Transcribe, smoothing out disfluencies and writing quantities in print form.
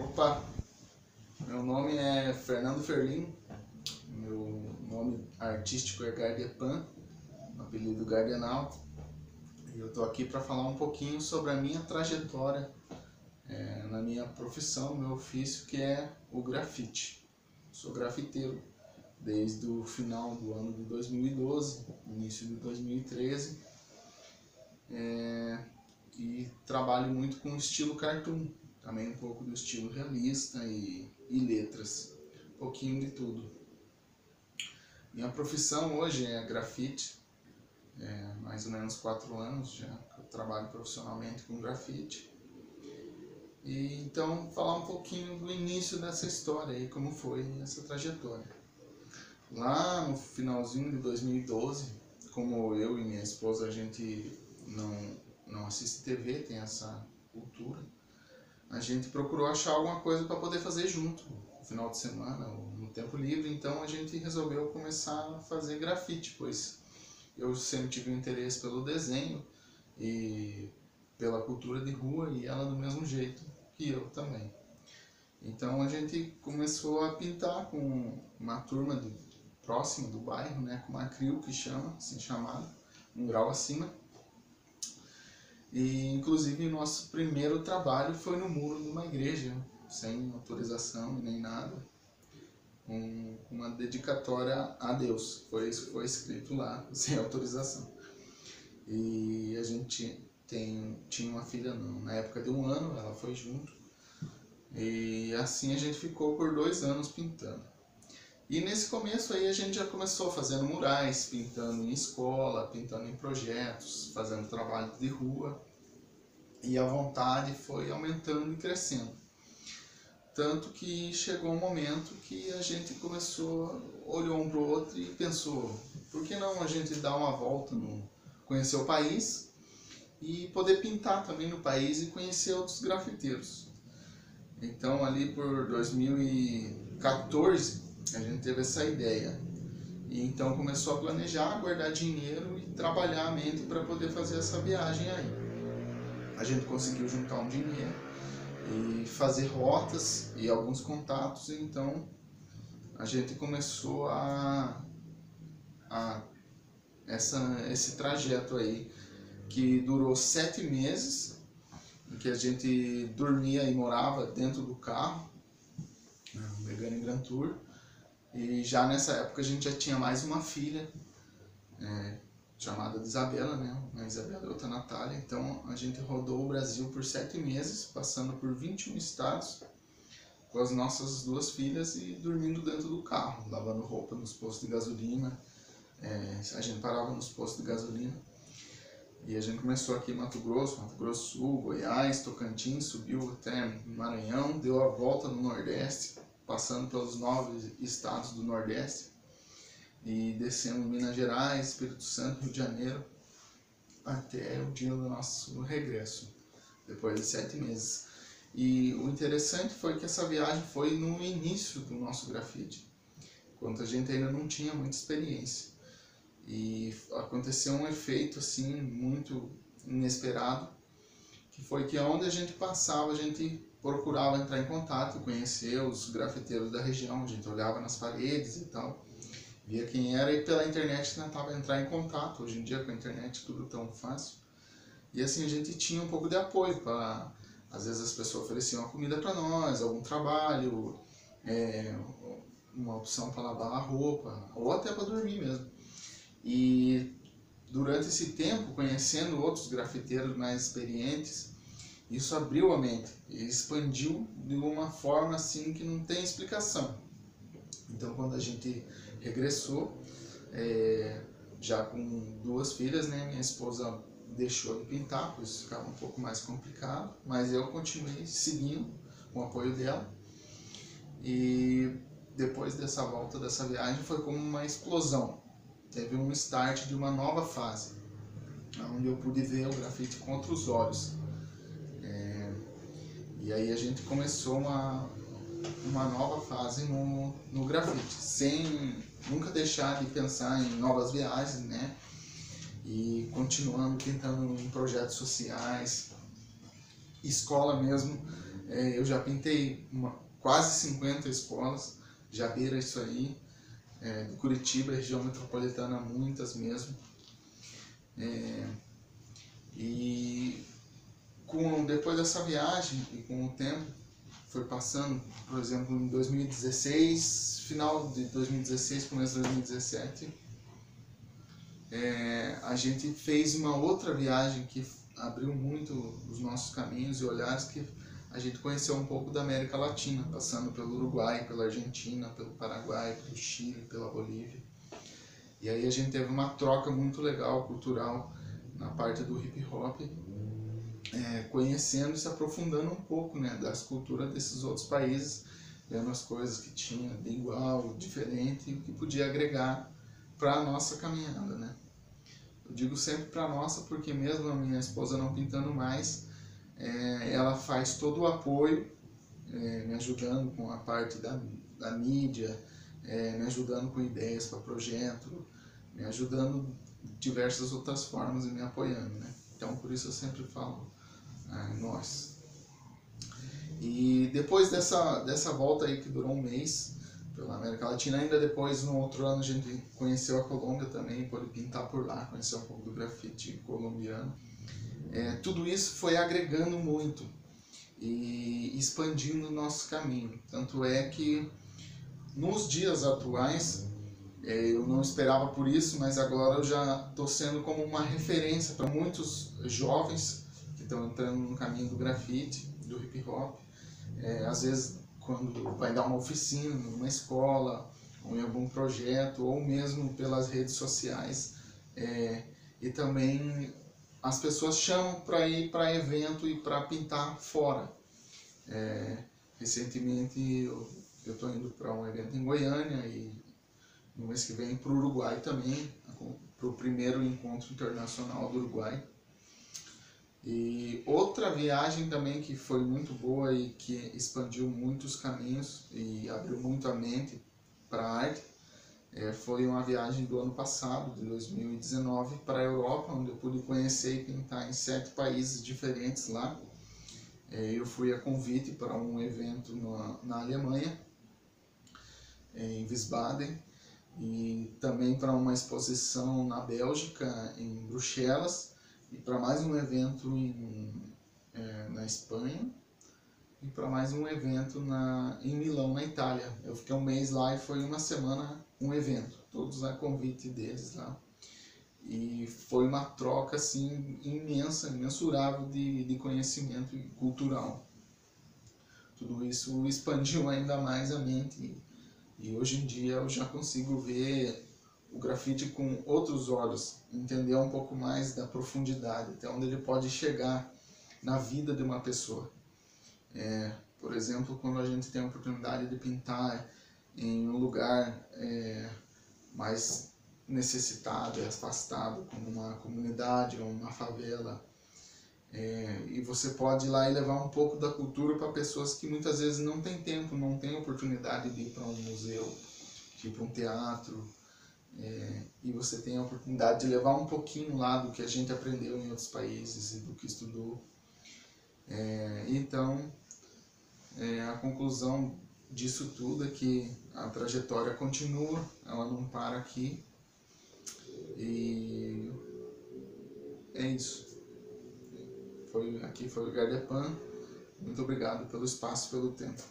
Opa, meu nome é Fernando Ferlin, meu nome artístico é Gardepan, apelido Gardenal, e eu tô aqui para falar um pouquinho sobre a minha trajetória na minha profissão, meu ofício, que é o grafite. Sou grafiteiro desde o final do ano de 2012, início de 2013, e trabalho muito com estilo cartoon, também um pouco do estilo realista e letras, um pouquinho de tudo. Minha profissão hoje é grafite, mais ou menos 4 anos já que eu trabalho profissionalmente com grafite. E então falar um pouquinho do início dessa história aí, como foi essa trajetória. Lá no finalzinho de 2012, como eu e minha esposa a gente não assiste TV, tem essa cultura, a gente procurou achar alguma coisa para poder fazer junto, no final de semana ou no tempo livre. Então a gente resolveu começar a fazer grafite, pois eu sempre tive um interesse pelo desenho e pela cultura de rua, e ela do mesmo jeito que eu também. Então a gente começou a pintar com uma turma próxima do bairro, né, com uma CRIO que chama, assim chamada, um grau acima. E inclusive o nosso primeiro trabalho foi no muro de uma igreja, sem autorização nem nada, uma dedicatória a Deus, foi isso que foi escrito lá, sem autorização. E a gente tinha uma filha na época de 1 ano, ela foi junto, e assim a gente ficou por 2 anos pintando. E nesse começo aí a gente já começou fazendo murais, pintando em escola, pintando em projetos, fazendo trabalho de rua, e a vontade foi aumentando e crescendo. Tanto que chegou um momento que a gente olhou um para o outro e pensou, por que não a gente dar uma volta, conhecer o país e poder pintar também no país e conhecer outros grafiteiros. Então ali por 2014 a gente teve essa ideia, e então começou a planejar, guardar dinheiro e trabalhar a mente para poder fazer essa viagem aí. A gente conseguiu juntar um dinheiro e fazer rotas e alguns contatos, então a gente começou esse trajeto aí, que durou 7 meses, em que a gente dormia e morava dentro do carro, pegando em Gran Tour. E já nessa época a gente já tinha mais uma filha, chamada de Isabela, né? Uma Isabela e outra Natália. Então a gente rodou o Brasil por 7 meses, passando por 21 estados, com as nossas 2 filhas e dormindo dentro do carro, lavando roupa nos postos de gasolina. A gente parava nos postos de gasolina. E a gente começou aqui em Mato Grosso do Sul, Goiás, Tocantins, subiu até Maranhão, deu a volta no Nordeste, passando pelos 9 estados do Nordeste, e descendo Minas Gerais, Espírito Santo, Rio de Janeiro, até o dia do nosso regresso, depois de 7 meses. E o interessante foi que essa viagem foi no início do nosso grafite, quando a gente ainda não tinha muita experiência. E aconteceu um efeito assim muito inesperado, que foi que onde a gente passava, a gente procurava entrar em contato, conhecer os grafiteiros da região, a gente olhava nas paredes e tal, via quem era, e pela internet tentava entrar em contato. Hoje em dia com a internet tudo tão fácil. E assim a gente tinha um pouco de apoio, às vezes as pessoas ofereciam uma comida para nós, algum trabalho, uma opção para lavar a roupa, ou até para dormir mesmo. E durante esse tempo, conhecendo outros grafiteiros mais experientes, isso abriu a mente e expandiu de uma forma assim que não tem explicação. Então quando a gente regressou, já com 2 filhas, né, minha esposa deixou de pintar, pois ficava um pouco mais complicado, mas eu continuei seguindo com o apoio dela. E depois dessa volta, dessa viagem, foi como uma explosão. Teve um start de uma nova fase, onde eu pude ver o grafite com outros olhos. E aí a gente começou uma nova fase no grafite, sem nunca deixar de pensar em novas viagens, né? E continuando pintando em projetos sociais, escola mesmo. Eu já pintei quase 50 escolas, já beira isso aí. De Curitiba, região metropolitana, muitas mesmo. E depois dessa viagem e com o tempo, foi passando, por exemplo, em 2016, final de 2016, começo de 2017, a gente fez uma outra viagem que abriu muito os nossos caminhos e olhares, que a gente conheceu um pouco da América Latina, passando pelo Uruguai, pela Argentina, pelo Paraguai, pelo Chile, pela Bolívia. E aí a gente teve uma troca muito legal, cultural, na parte do hip hop, conhecendo e se aprofundando um pouco, né, das culturas desses outros países, vendo as coisas que tinha de igual, diferente, e o que podia agregar para a nossa caminhada, né. Eu digo sempre para a nossa, porque mesmo a minha esposa não pintando mais, ela faz todo o apoio, me ajudando com a parte da mídia, me ajudando com ideias para projeto, me ajudando de diversas outras formas e me apoiando, né. Então por isso eu sempre falo nós. E depois dessa volta aí, que durou um mês pela América Latina, ainda depois, no outro ano, a gente conheceu a Colômbia também, pôde pintar por lá, conhecer um pouco do grafite colombiano. Tudo isso foi agregando muito e expandindo o nosso caminho. Tanto é que nos dias atuais, eu não esperava por isso, mas agora eu já estou sendo como uma referência para muitos jovens que estão entrando no caminho do grafite, do hip hop. Às vezes, quando vai dar uma oficina numa escola, ou em algum projeto, ou mesmo pelas redes sociais, e também as pessoas chamam para ir para evento e para pintar fora. Recentemente eu estou indo para um evento em Goiânia e no mês que vem para o Uruguai também, para o primeiro encontro internacional do Uruguai. E outra viagem também que foi muito boa e que expandiu muitos caminhos e abriu muito a mente para a arte, foi uma viagem do ano passado, de 2019, para a Europa, onde eu pude conhecer e pintar em 7 países diferentes lá. Eu fui a convite para um evento na Alemanha, em Wiesbaden, e também para uma exposição na Bélgica, em Bruxelas, e para mais um evento na Espanha, e para mais um evento em Milão, na Itália. Eu fiquei um mês lá e foi uma semana um evento, todos a convite deles lá. E foi uma troca assim imensa, imensurável de conhecimento cultural. Tudo isso expandiu ainda mais a mente e hoje em dia eu já consigo ver o grafite com outros olhos, entender um pouco mais da profundidade, até onde ele pode chegar na vida de uma pessoa. Por exemplo, quando a gente tem a oportunidade de pintar em um lugar mais necessitado, afastado, como uma comunidade ou uma favela, e você pode ir lá e levar um pouco da cultura para pessoas que muitas vezes não têm tempo, não têm oportunidade de ir para um museu, de ir para um teatro, e você tem a oportunidade de levar um pouquinho lá do que a gente aprendeu em outros países e do que estudou. Então, a conclusão disso tudo é que a trajetória continua, ela não para aqui, e é isso. Aqui foi o Gardepan. Muito obrigado pelo espaço e pelo tempo.